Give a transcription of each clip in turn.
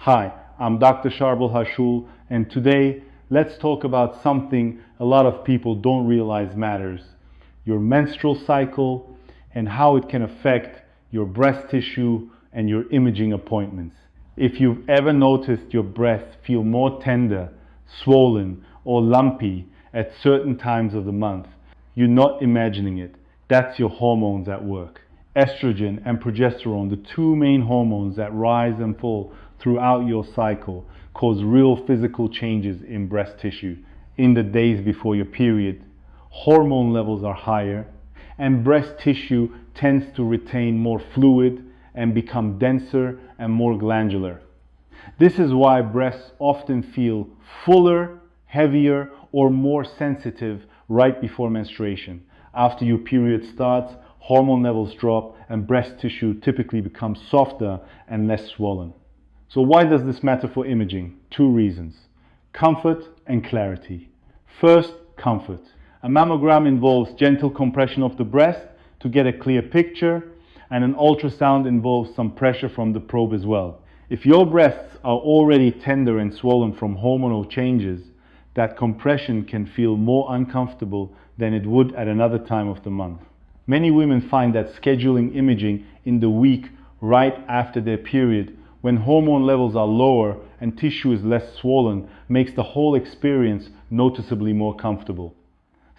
Hi, I'm Dr. Sharbell Hashoul, and today let's talk about something a lot of people don't realize matters: your menstrual cycle and how it can affect your breast tissue and your imaging appointments. If you've ever noticed your breasts feel more tender, swollen, or lumpy at certain times of the month, you're not imagining it. That's your hormones at work. Estrogen and progesterone, the two main hormones that rise and fall throughout your cycle, cause real physical changes in breast tissue. In the days before your period, hormone levels are higher, and breast tissue tends to retain more fluid and become denser and more glandular. This is why breasts often feel fuller, heavier, or more sensitive right before menstruation. After your period starts, hormone levels drop and breast tissue typically becomes softer and less swollen. So why does this matter for imaging? Two reasons: comfort and clarity. First, comfort. A mammogram involves gentle compression of the breast to get a clear picture, and an ultrasound involves some pressure from the probe as well. If your breasts are already tender and swollen from hormonal changes, that compression can feel more uncomfortable than it would at another time of the month. Many women find that scheduling imaging in the week right after their period, when hormone levels are lower and tissue is less swollen, makes the whole experience noticeably more comfortable.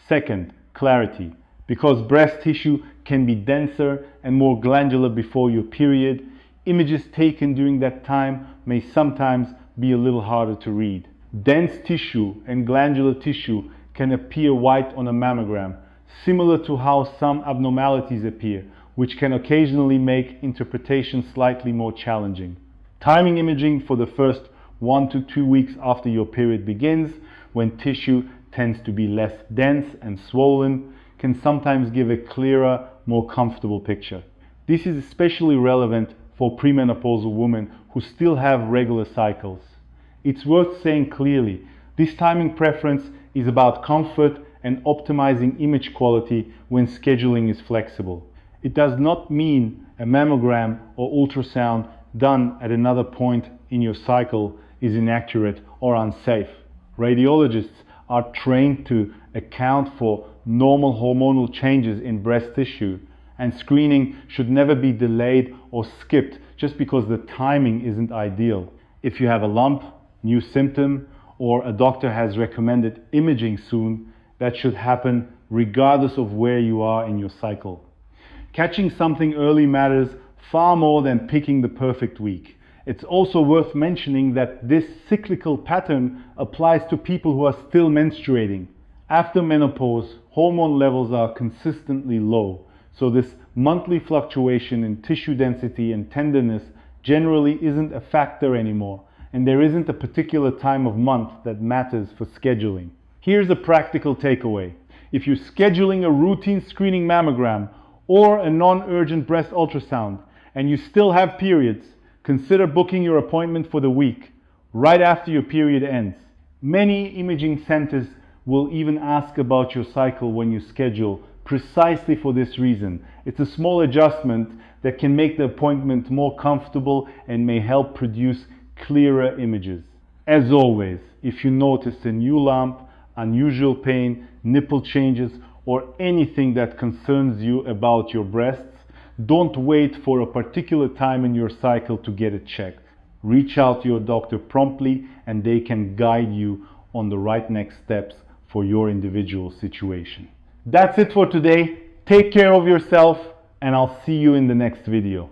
Second, clarity. Because breast tissue can be denser and more glandular before your period, images taken during that time may sometimes be a little harder to read. Dense tissue and glandular tissue can appear white on a mammogram, similar to how some abnormalities appear, which can occasionally make interpretation slightly more challenging. Timing imaging for the first 1 to 2 weeks after your period begins, when tissue tends to be less dense and swollen, can sometimes give a clearer, more comfortable picture. This is especially relevant for premenopausal women who still have regular cycles. It's worth saying clearly, this timing preference is about comfort and optimizing image quality when scheduling is flexible. It does not mean a mammogram or ultrasound done at another point in your cycle is inaccurate or unsafe. Radiologists are trained to account for normal hormonal changes in breast tissue, and screening should never be delayed or skipped just because the timing isn't ideal. If you have a lump, new symptom, or a doctor has recommended imaging soon, that should happen regardless of where you are in your cycle. Catching something early matters far more than picking the perfect week. It's also worth mentioning that this cyclical pattern applies to people who are still menstruating. After menopause, hormone levels are consistently low, so this monthly fluctuation in tissue density and tenderness generally isn't a factor anymore, and there isn't a particular time of month that matters for scheduling. Here's a practical takeaway. If you're scheduling a routine screening mammogram or a non-urgent breast ultrasound and you still have periods, consider booking your appointment for the week, right after your period ends. Many imaging centers will even ask about your cycle when you schedule, precisely for this reason. It's a small adjustment that can make the appointment more comfortable and may help produce clearer images. As always, if you notice a new lump, unusual pain, nipple changes, or anything that concerns you about your breasts, don't wait for a particular time in your cycle to get it checked. Reach out to your doctor promptly and they can guide you on the right next steps for your individual situation. That's it for today. Take care of yourself and I'll see you in the next video.